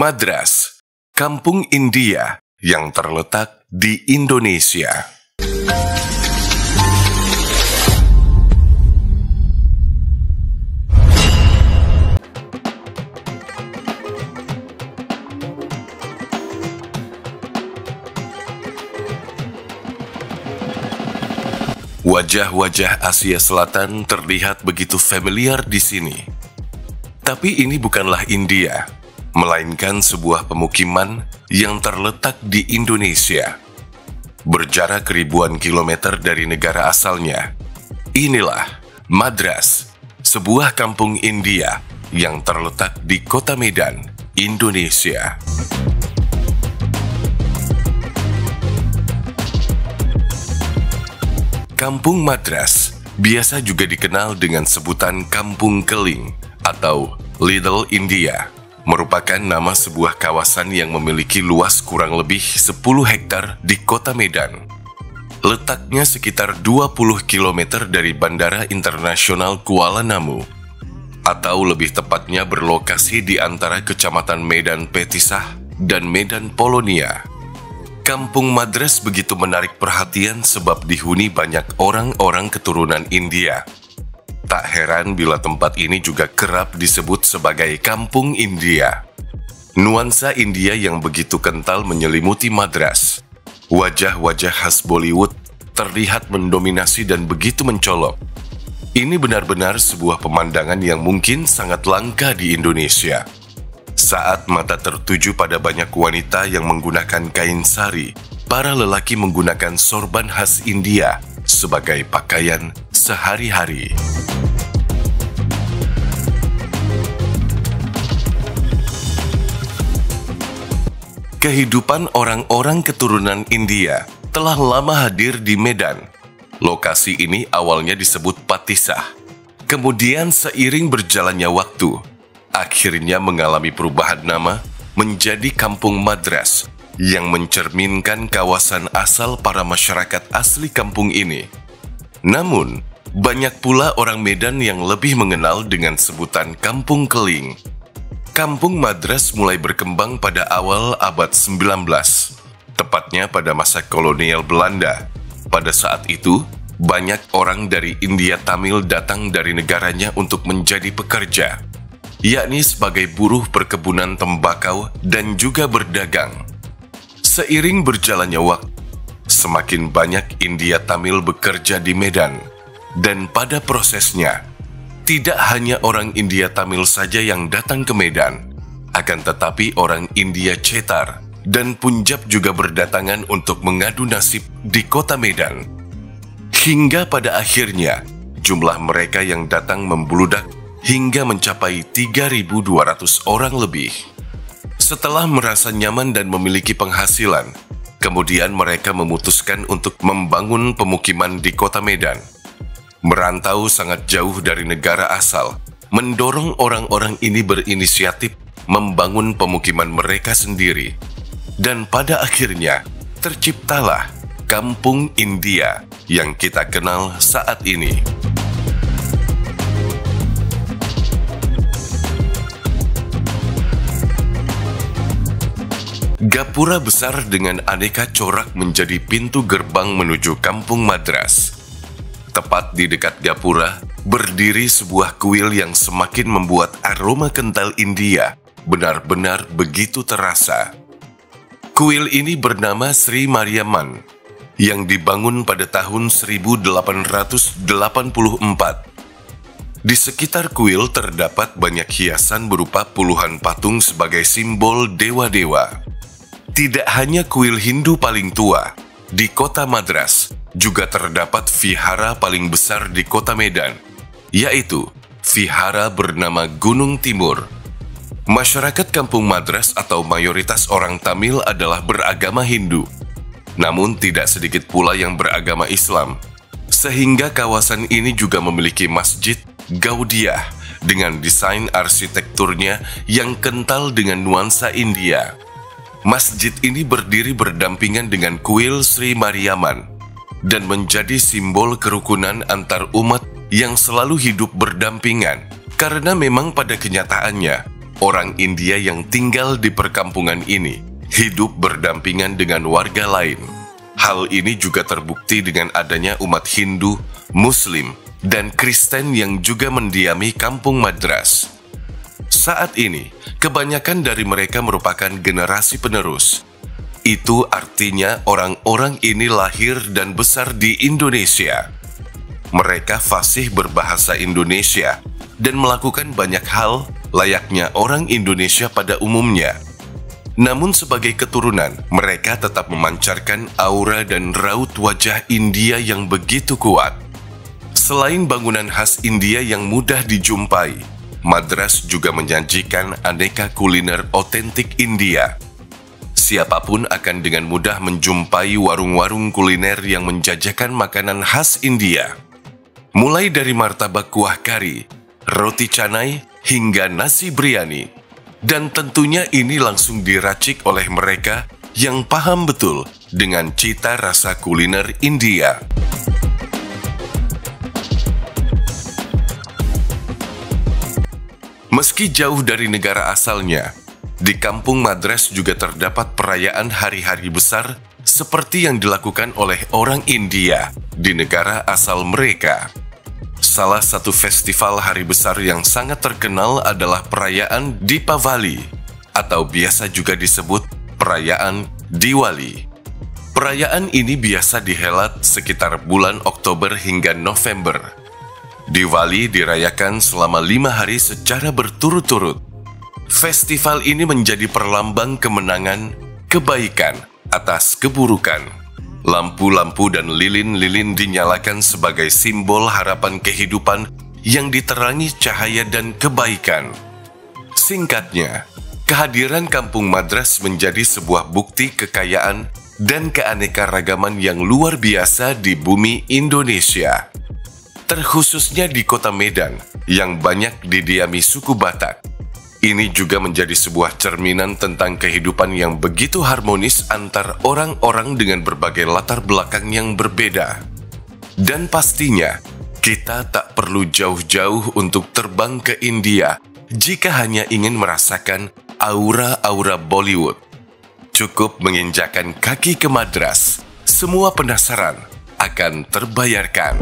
Madras, kampung India yang terletak di Indonesia. Wajah-wajah Asia Selatan terlihat begitu familiar di sini. Tapi ini bukanlah India, melainkan sebuah pemukiman yang terletak di Indonesia. Berjarak ribuan kilometer dari negara asalnya. Inilah Madras, sebuah kampung India yang terletak di Kota Medan, Indonesia. Kampung Madras biasa juga dikenal dengan sebutan Kampung Keling atau Little India, merupakan nama sebuah kawasan yang memiliki luas kurang lebih 10 hektar di Kota Medan. Letaknya sekitar 20 km dari Bandara Internasional Kuala Namu, atau lebih tepatnya berlokasi di antara Kecamatan Medan Petisah dan Medan Polonia. Kampung Madras begitu menarik perhatian sebab dihuni banyak orang-orang keturunan India. Tak heran bila tempat ini juga kerap disebut sebagai Kampung India. Nuansa India yang begitu kental menyelimuti Madras. Wajah-wajah khas Bollywood terlihat mendominasi dan begitu mencolok. Ini benar-benar sebuah pemandangan yang mungkin sangat langka di Indonesia. Saat mata tertuju pada banyak wanita yang menggunakan kain sari, para lelaki menggunakan sorban khas India sebagai pakaian sehari-hari. Kehidupan orang-orang keturunan India telah lama hadir di Medan. Lokasi ini awalnya disebut Patisah. Kemudian seiring berjalannya waktu, akhirnya mengalami perubahan nama menjadi Kampung Madras yang mencerminkan kawasan asal para masyarakat asli kampung ini. Namun, banyak pula orang Medan yang lebih mengenal dengan sebutan Kampung Keling. Kampung Madras mulai berkembang pada awal abad 19, tepatnya pada masa kolonial Belanda. Pada saat itu, banyak orang dari India Tamil datang dari negaranya untuk menjadi pekerja, yakni sebagai buruh perkebunan tembakau dan juga berdagang. Seiring berjalannya waktu, semakin banyak India Tamil bekerja di Medan, dan pada prosesnya, tidak hanya orang India Tamil saja yang datang ke Medan, akan tetapi orang India Cetar dan Punjab juga berdatangan untuk mengadu nasib di kota Medan. Hingga pada akhirnya, jumlah mereka yang datang membludak hingga mencapai 3.200 orang lebih. Setelah merasa nyaman dan memiliki penghasilan, kemudian mereka memutuskan untuk membangun pemukiman di kota Medan. Merantau sangat jauh dari negara asal, mendorong orang-orang ini berinisiatif membangun pemukiman mereka sendiri. Dan pada akhirnya, terciptalah Kampung India yang kita kenal saat ini. Gapura besar dengan aneka corak menjadi pintu gerbang menuju Kampung Madras. Tepat di dekat gapura, berdiri sebuah kuil yang semakin membuat aroma kental India benar-benar begitu terasa. Kuil ini bernama Sri Mariamman, yang dibangun pada tahun 1884. Di sekitar kuil terdapat banyak hiasan berupa puluhan patung sebagai simbol dewa-dewa. Tidak hanya kuil Hindu paling tua, di kota Madras juga terdapat vihara paling besar di kota Medan, yaitu vihara bernama Gunung Timur. Masyarakat Kampung Madras atau mayoritas orang Tamil adalah beragama Hindu, namun tidak sedikit pula yang beragama Islam, sehingga kawasan ini juga memiliki masjid Gaudiah dengan desain arsitekturnya yang kental dengan nuansa India. Masjid ini berdiri berdampingan dengan kuil Sri Mariamman dan menjadi simbol kerukunan antar umat yang selalu hidup berdampingan, karena memang pada kenyataannya Orang India yang tinggal di perkampungan ini hidup berdampingan dengan warga lain. Hal ini juga terbukti dengan adanya umat Hindu, Muslim, dan Kristen yang juga mendiami kampung Madras. Saat ini, kebanyakan dari mereka merupakan generasi penerus. Itu artinya orang-orang ini lahir dan besar di Indonesia. Mereka fasih berbahasa Indonesia dan melakukan banyak hal layaknya orang Indonesia pada umumnya. Namun sebagai keturunan, mereka tetap memancarkan aura dan raut wajah India yang begitu kuat. Selain bangunan khas India yang mudah dijumpai, Madras juga menyajikan aneka kuliner otentik India. Siapapun akan dengan mudah menjumpai warung-warung kuliner yang menjajakan makanan khas India. Mulai dari martabak kuah kari, roti canai, hingga nasi biryani. Dan tentunya ini langsung diracik oleh mereka yang paham betul dengan cita rasa kuliner India. Meski jauh dari negara asalnya, di kampung Madras juga terdapat perayaan hari-hari besar seperti yang dilakukan oleh orang India di negara asal mereka. Salah satu festival hari besar yang sangat terkenal adalah perayaan Deepavali, atau biasa juga disebut perayaan Diwali. Perayaan ini biasa dihelat sekitar bulan Oktober hingga November. Diwali dirayakan selama 5 hari secara berturut-turut. Festival ini menjadi perlambang kemenangan, kebaikan atas keburukan. Lampu-lampu dan lilin-lilin dinyalakan sebagai simbol harapan kehidupan yang diterangi cahaya dan kebaikan. Singkatnya, kehadiran Kampung Madras menjadi sebuah bukti kekayaan dan keanekaragaman yang luar biasa di bumi Indonesia. Terkhususnya di kota Medan yang banyak didiami suku Batak. Ini juga menjadi sebuah cerminan tentang kehidupan yang begitu harmonis antar orang-orang dengan berbagai latar belakang yang berbeda. Dan pastinya, kita tak perlu jauh-jauh untuk terbang ke India jika hanya ingin merasakan aura-aura Bollywood. Cukup menginjakan kaki ke Madras, semua penasaran akan terbayarkan.